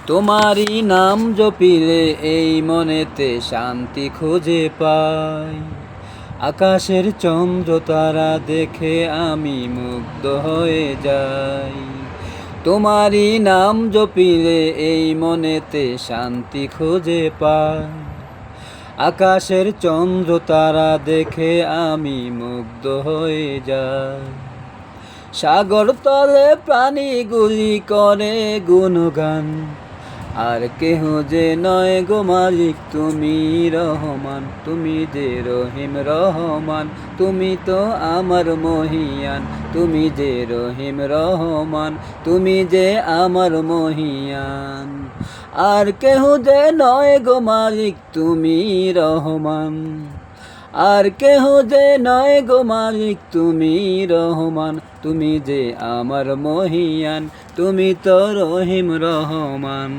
তোমারই নাম জপিলে এই মনেতে শান্তি খুঁজে পাই। আকাশের চন্দ্র তারা দেখে আমি মুগ্ধ হয়ে যাই। তোমারই নাম জপিলে এই মনেতে শান্তি খুঁজে পাই। আকাশের চন্দ্র তারা দেখে আমি মুগ্ধ হয়ে যাই। সাগর তলে প্রাণীগুলি করে গুণগান, আর কেহ যে নয় গো মালিক তুমি রহমান। তুমি যে রহিম রহমান, তুমি তো আমার মহিয়ান। তুমি যে রহিম রহমান, তুমি যে আমার মহিয়ান। আর কেহ যে নয় গো মালিক তুমি রহমান। আর কেহ যে নয় গো মালিক তুমি রহমান। তুমি যে আমার মহিয়ান, তুমি তো রহিম রহমান।